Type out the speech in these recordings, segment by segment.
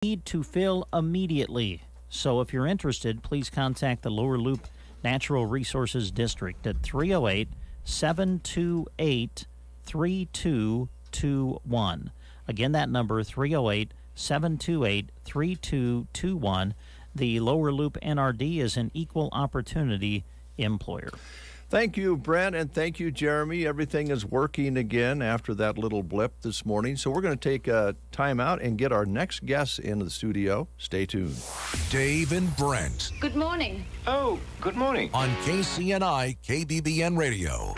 need to fill immediately. So if you're interested, please contact the Lower Loop Natural Resources District at 308-728-3221. Again, that number, 308-728-3221. The Lower Loop NRD is an equal opportunity employer. Thank you, Brent, and thank you, Jeremy. Everything is working again after that little blip this morning. So we're going to take a time out and get our next guests into the studio. Stay tuned. Dave and Brent. Good morning. Oh, good morning. On KCNI KBBN Radio.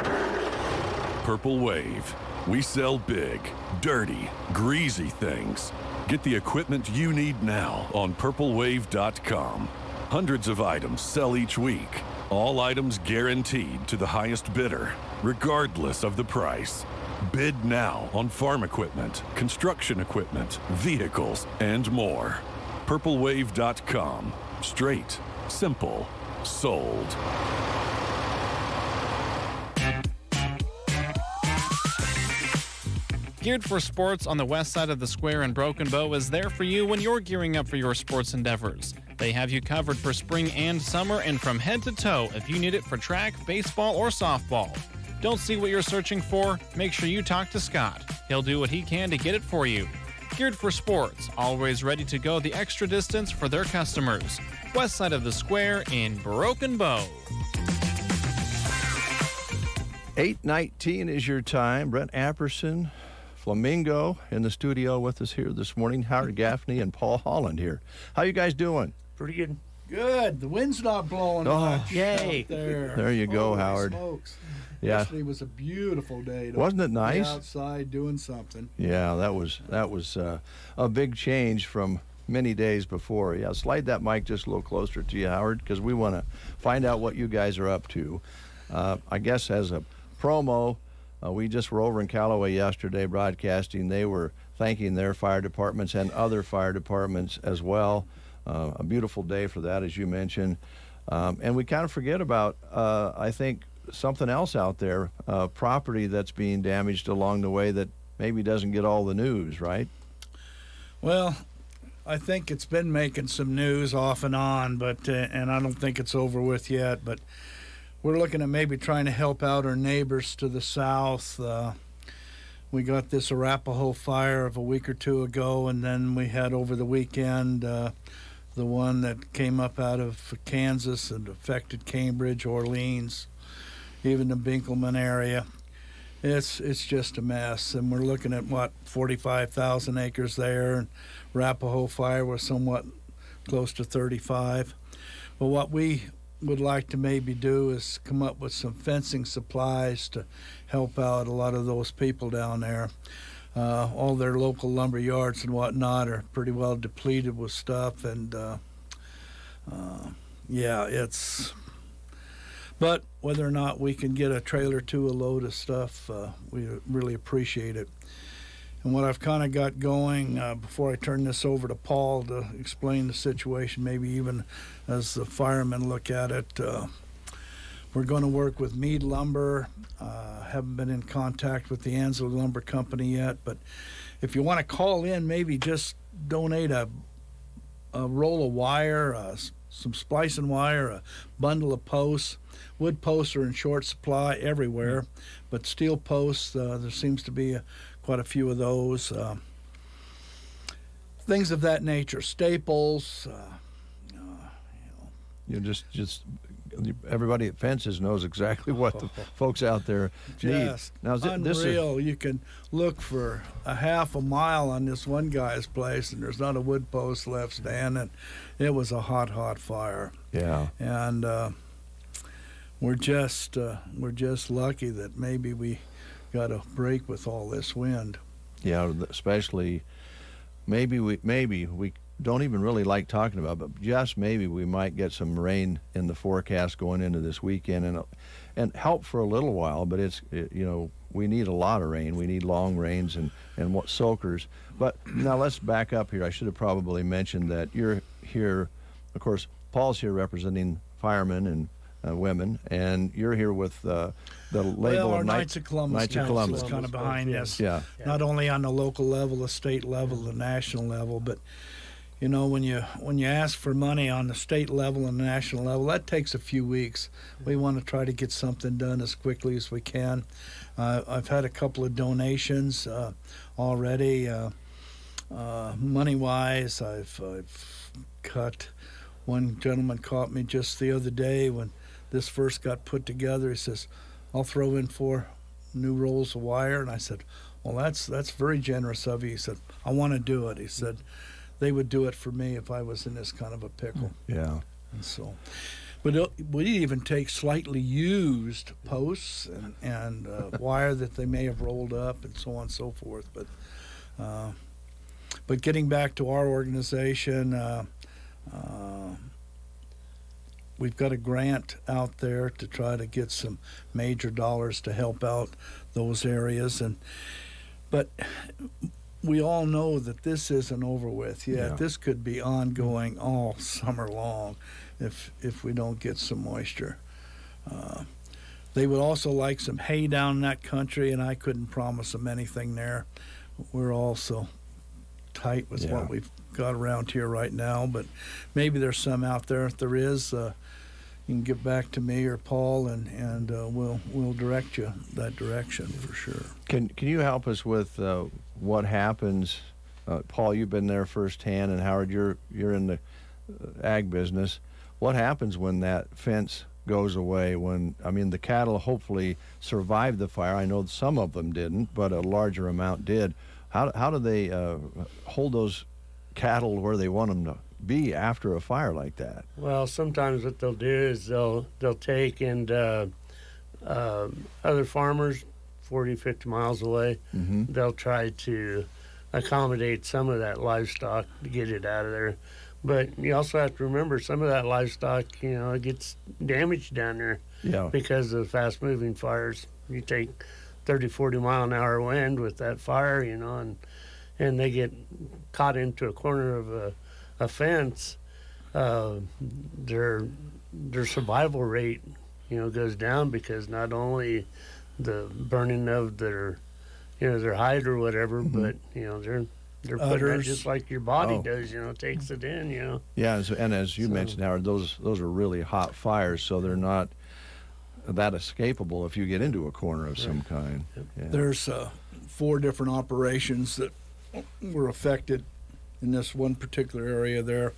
Purple Wave. We sell big, dirty, greasy things. Get the equipment you need now on purplewave.com. Hundreds of items sell each week. All items guaranteed to the highest bidder, regardless of the price. Bid now on farm equipment, construction equipment, vehicles, and more. purplewave.com. Straight, simple, sold. Geared for Sports on the west side of the square in Broken Bow is there for you when you're gearing up for your sports endeavors. They have you covered for spring and summer and from head to toe if you need it for track, baseball, or softball. Don't see what you're searching for? Make sure you talk to Scott. He'll do what he can to get it for you. Geared for Sports, always ready to go the extra distance for their customers. West side of the square in Broken Bow. 8:19 is your time. Brent Apperson, Flamingo in the studio with us here this morning. Howard Gaffney and Paul Holland here. How you guys doing? Pretty good. Good. The wind's not blowing much yay. out there. There you go, Holy Howard. Smokes. Yeah. Yesterday was a beautiful day. Wasn't it nice? Be outside doing something. Yeah, that was a big change from many days before. Yeah, slide that mic just a little closer to you, Howard, because we want to find out what you guys are up to. I guess as a promo, we just were over in Callaway yesterday broadcasting. They were thanking their fire departments and other fire departments as well. A beautiful day for that, as you mentioned. And we kind of forget about, I think, something else out there, property that's being damaged along the way that maybe doesn't get all the news, right? Well, I think it's been making some news off and on, but and I don't think it's over with yet, but we're looking at maybe trying to help out our neighbors to the south. We got this Arapahoe fire of a week or two ago, and then we had over the weekend the one that came up out of Kansas and affected Cambridge, Orleans, even the Binkelman area. It's just a mess, and we're looking at, 45,000 acres there, and Arapahoe fire was somewhat close to 35. But what we would like to maybe do is come up with some fencing supplies to help out a lot of those people down there. All their local lumber yards and whatnot are pretty well depleted with stuff, and it's. But whether or not we can get a trailer to a load of stuff, we really appreciate it. And what I've kind of got going, before I turn this over to Paul to explain the situation, maybe even as the firemen look at it, we're going to work with Mead Lumber. Haven't been in contact with the Ansel Lumber Company yet, but if you want to call in, maybe just donate a roll of wire, some splicing wire, a bundle of posts. Wood posts are in short supply everywhere, but steel posts, there seems to be quite a few of those. Things of that nature, staples. You just everybody at Fences knows exactly what the folks out there need. Now, unreal. You can look for a half a mile on this one guy's place, and there's not a wood post left standing. It was a hot fire. Yeah. And we're just lucky that maybe we got a break with all this wind. Yeah, especially maybe we don't even really like talking about, but just maybe we might get some rain in the forecast going into this weekend and help for a little while. But we need a lot of rain. We need long rains and what soakers. But now let's back up here. I should have probably mentioned that you're here. Of course, Paul's here representing firemen and women, and you're here with the label of Knights of Columbus. Knights of Columbus is kind of behind us. Yeah. Not only on the local level, the state level, the national level, but you know, when you ask for money on the state level and the national level, that takes a few weeks. We want to try to get something done as quickly as we can. I've had a couple of donations already. Money-wise, I've cut. One gentleman caught me just the other day when this first got put together. He says, "I'll throw in 4 new rolls of wire," and I said, "Well, that's very generous of you." He said, "I want to do it." He said, "They would do it for me if I was in this kind of a pickle." Yeah. And so, but we even take slightly used posts and wire that they may have rolled up and so on and so forth. But getting back to our organization, we've got a grant out there to try to get some major dollars to help out those areas, but we all know that this isn't over with yet. Yeah. This could be ongoing all summer long if we don't get some moisture. They would also like some hay down in that country, and I couldn't promise them anything there. We're all so tight with what we've got around here right now, but maybe there's some out there. If there is, you can get back to me or Paul, and we'll direct you that direction for sure. Can you help us with what happens? Paul, you've been there firsthand, and Howard, you're in the ag business. What happens when that fence goes away? When the cattle hopefully survived the fire. I know some of them didn't, but a larger amount did. How do they hold those cattle where they want them to be after a fire like that? Well, sometimes what they'll do is they'll take and other farmers 40, 50 miles away, they'll try to accommodate some of that livestock to get it out of there. But you also have to remember some of that livestock, it gets damaged down there because of fast-moving fires. You take 30, 40 mile an hour wind with that fire, and they get caught into a corner of a fence. Their survival rate, goes down because not only the burning of their hide or whatever, but they're putting it just like your body does. Takes it in. Yeah, and as you mentioned, Howard, those are really hot fires, so they're not that escapable if you get into a corner of some kind. Yep. Yeah. There's 4 different operations that were affected in this one particular area there,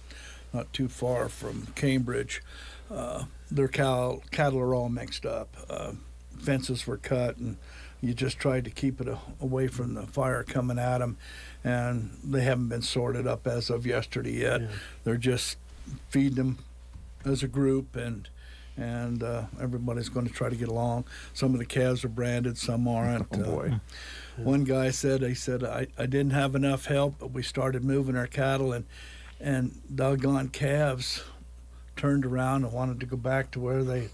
not too far from Cambridge. Their cattle are all mixed up. Fences were cut, and you just tried to keep it away from the fire coming at them, and they haven't been sorted up as of yesterday yet. Yeah. They're just feeding them as a group, and everybody's going to try to get along. Some of the calves are branded, some aren't. Oh boy. One guy said, I didn't have enough help, but we started moving our cattle, and doggone calves turned around and wanted to go back to where they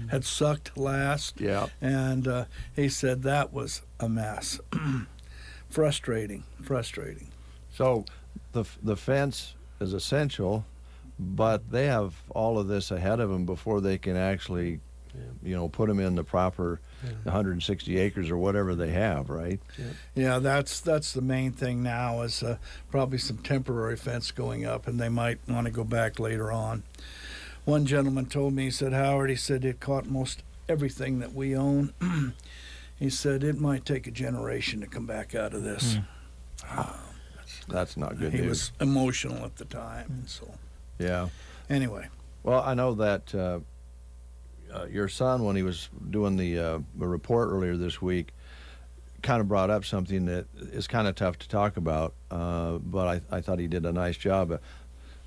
had sucked last. Yeah. And he said that was a mess. Frustrating. So the fence is essential, but they have all of this ahead of them before they can actually, put them in the proper 160 acres or whatever they have, right? Yeah, that's the main thing now is probably some temporary fence going up, and they might want to go back later on. One gentleman told me, he said, Howard, he said it caught most everything that we own. He said it might take a generation to come back out of this. That's not good He news. was emotional at the time, and so Yeah. anyway. Well, I know that your son, when he was doing the report earlier this week, kind of brought up something that is kind of tough to talk about, but I thought he did a nice job of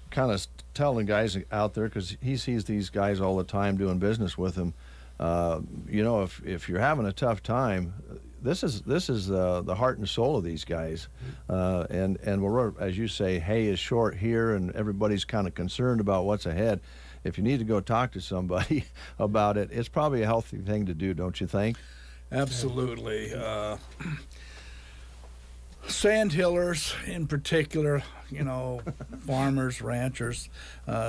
kind of telling guys out there, because he sees these guys all the time doing business with them. If you're having a tough time, this is the heart and soul of these guys, and we're, as you say, hay is short here, and everybody's kind of concerned about what's ahead. If you need to go talk to somebody about it, it's probably a healthy thing to do, don't you think? Absolutely. Sandhillers in particular, farmers, ranchers,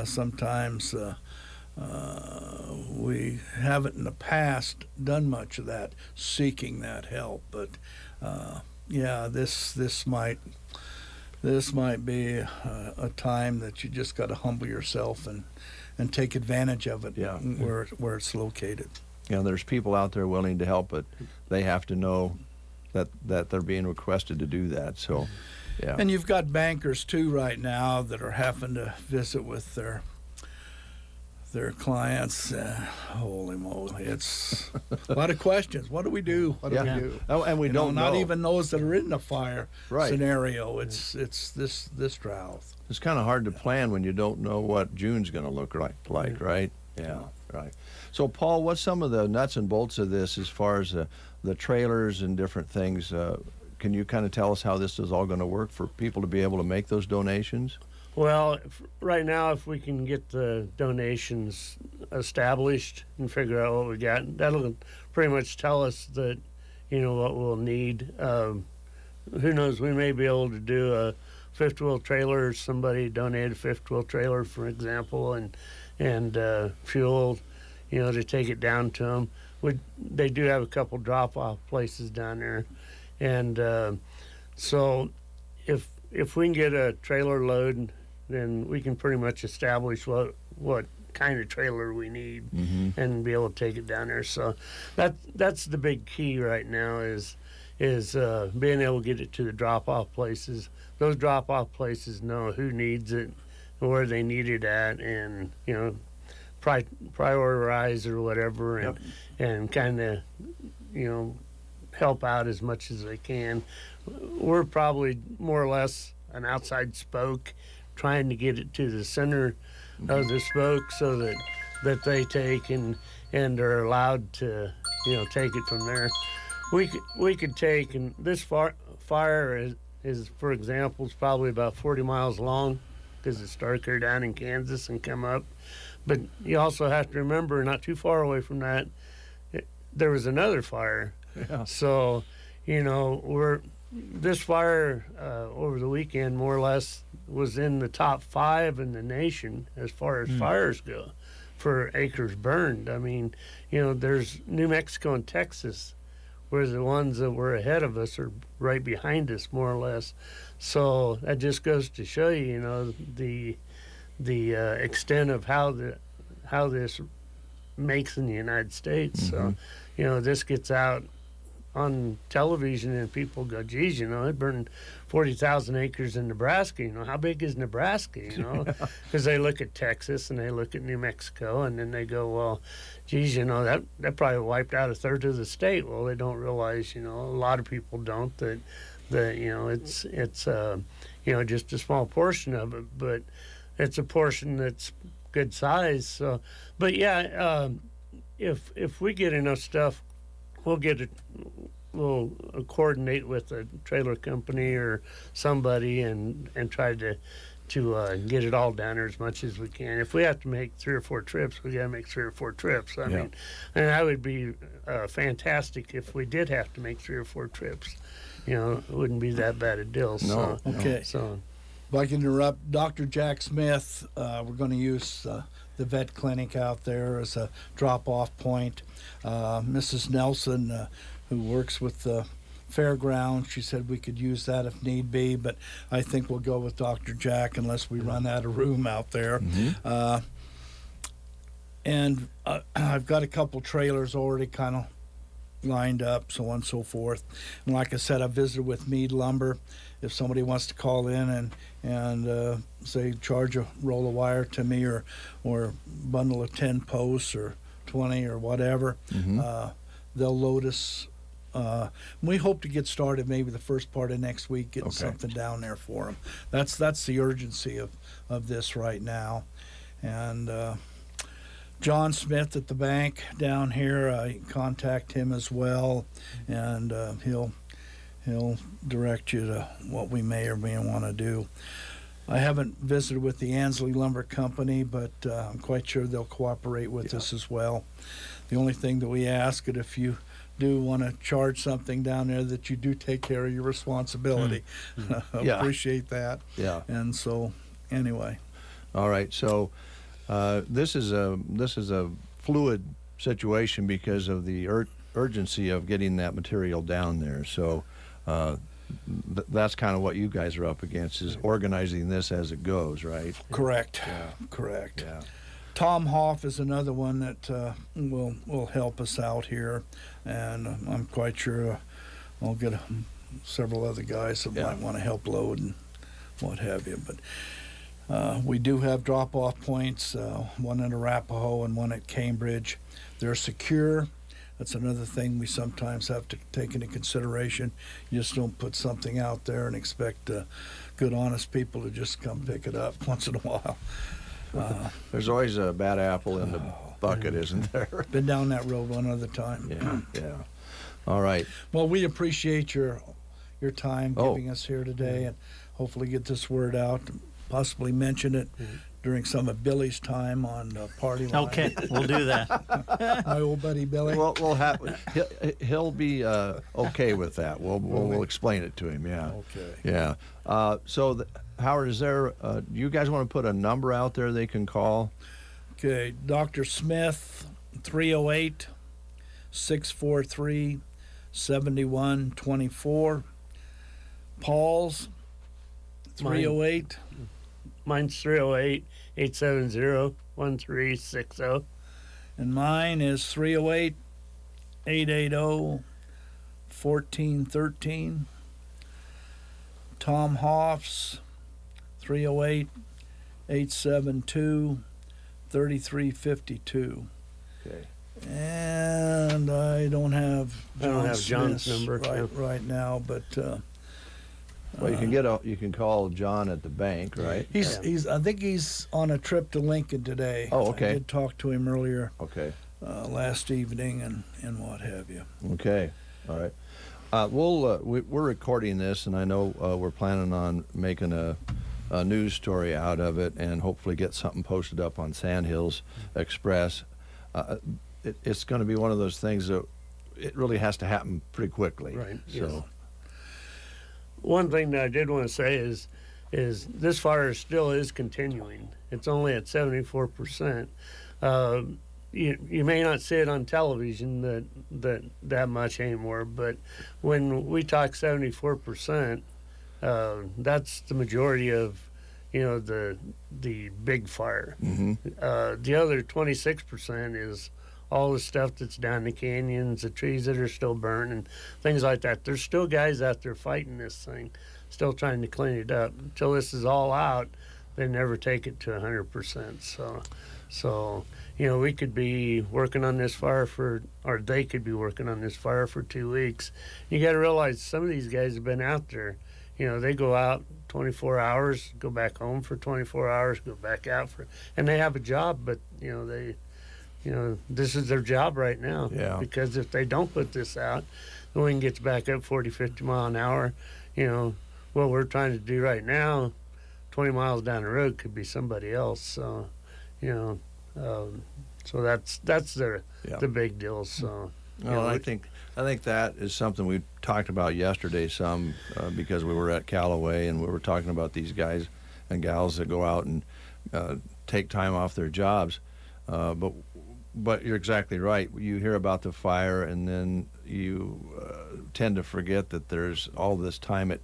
sometimes we haven't in the past done much of that, seeking that help. But this might this might be a time that you just got to humble yourself and take advantage of it. Yeah. Where it's located. There's people out there willing to help, but they have to know that they're being requested to do that. So, yeah. And you've got bankers too right now that are having to visit with their clients. Holy moly, it's a lot of questions. What do we do? What do we do? Oh, and we don't not know. even those that are in the fire Right. scenario. It's this drought. It's kind of hard to plan when you don't know what June's going to look like, right? Yeah, right. So, Paul, what's some of the nuts and bolts of this as far as the trailers and different things? Can you kind of tell us how this is all going to work for people to be able to make those donations? Well, right now, if we can get the donations established and figure out what we got, that'll pretty much tell us that, what we'll need. Who knows? We may be able to do a fifth wheel trailer. Somebody donated a fifth wheel trailer, for example, and fuel, to take it down to them. They do have a couple drop-off places down there, and so if we can get a trailer load, then we can pretty much establish what kind of trailer we need and be able to take it down there. So that's the big key right now is being able to get it to the drop-off places. Those drop-off places know who needs it, where they need it at, and prioritize or whatever, and kind of help out as much as they can. We're probably more or less an outside spoke, trying to get it to the center of the spoke so that they take and are allowed to take it from there. We could take, and this fire is for example is probably about 40 miles long because it started here down in Kansas and come up. But you also have to remember, not too far away from that, there was another fire. Yeah. So, this fire over the weekend, more or less, was in the top 5 in the nation as far as fires go for acres burned. I mean, there's New Mexico and Texas, where the ones that were ahead of us are right behind us, more or less. So that just goes to show you, the extent of how this makes in the United States. So, this gets out on television and people go, geez, it burned 40,000 acres in Nebraska. How big is Nebraska? Because they look at Texas and they look at New Mexico and then they go, well, geez, that probably wiped out a third of the state. Well, they don't realize, a lot of people don't, that it's just a small portion of it, but it's a portion that's good size. So, but yeah, if we get enough stuff, we'll coordinate with a trailer company or somebody and try to get it all down there as much as we can. If we have to make 3 or 4 trips, we got to make 3 or 4 trips. I mean, and that would be fantastic if we did have to make 3 or 4 trips. It wouldn't be that bad a deal. No. Okay. So, if I can interrupt, Dr. Jack Smith, we're going to use the vet clinic out there as a drop-off point. Mrs. Nelson, who works with the fairgrounds, she said we could use that if need be, but I think we'll go with Dr. Jack unless we run out of room out there. And I've got a couple trailers already kind of lined up, so on and so forth. And like I said, I visited with Mead Lumber. If somebody wants to call in and say charge a roll of wire to me or bundle of 10 posts or 20 or whatever, they'll load us. We hope to get started maybe the first part of next week, getting something down there for them. That's the urgency of this right now. And John Smith at the bank down here, I contact him as well, and he'll direct you to what we may or may want to do. I haven't visited with the Ansley Lumber Company, but I'm quite sure they'll cooperate with us as well. The only thing that we ask is if you do want to charge something down there, that you do take care of your responsibility. Appreciate that. Yeah. And so, anyway. All right. So this is a fluid situation because of the urgency of getting that material down there. So that's kind of what you guys are up against, is organizing this as it goes, right? Correct. Yeah. Correct. Yeah. Tom Hoff is another one that will help us out here, and I'm quite sure I'll get several other guys that might want to help load and what have you. But we do have drop-off points, one at Arapahoe and one at Cambridge. They're secure. That's another thing we sometimes have to take into consideration. You just don't put something out there and expect good, honest people to just come pick it up once in a while. There's always a bad apple in the bucket, isn't there? Been down that road one other time. Yeah. All right. Well, we appreciate your time giving us here today, and hopefully get this word out, possibly mention it during some of Billy's time on Party Line. Okay, we'll do that. My old buddy Billy. We'll have he'll be okay with that. We'll explain it to him. Yeah. Okay. Yeah. So Howard, is there? Do you guys want to put a number out there they can call? Okay, Dr. Smith, 308-643-7124. Paul's, 308. Mine's 308-870-1360. And mine is 308-880-1413. Tom Hoff's 308-872-3352. Okay. And I don't have John's number right now, but Well, you can call John at the bank, right? he's I think he's on a trip to Lincoln today. Oh, okay. I did talk to him earlier Okay. last evening and what have you. Okay. All right. We're recording this, and I know we're planning on making a news story out of it, and hopefully get something posted up on Sandhills Express. It's going to be one of those things that it really has to happen pretty quickly. Right. So. Yes. One thing that I did want to say is this fire still is continuing. It's only at 74%. You may not see it on television that much anymore, but when we talk 74%, that's the majority of the big fire. Mm-hmm. The other 26% is all the stuff that's down the canyons, the trees that are still burning, things like that. There's still guys out there fighting this thing, still trying to clean it up. Until this is all out, they never take it to 100%. So we could be working on this fire or they could be working on this fire for 2 weeks. You got to realize some of these guys have been out there. They go out 24 hours, go back home for 24 hours, go back out and they have a job, but this is their job right now. Yeah. Because if they don't put this out, the wind gets back up 40, 50 mile an hour. What we're trying to do right now, 20 miles down the road could be somebody else. So, so that's the big deal. So, Well, I think that is something we talked about yesterday some because we were at Callaway and we were talking about these guys and gals that go out and take time off their jobs. But you're exactly right. You hear about the fire, and then you tend to forget that there's all this time it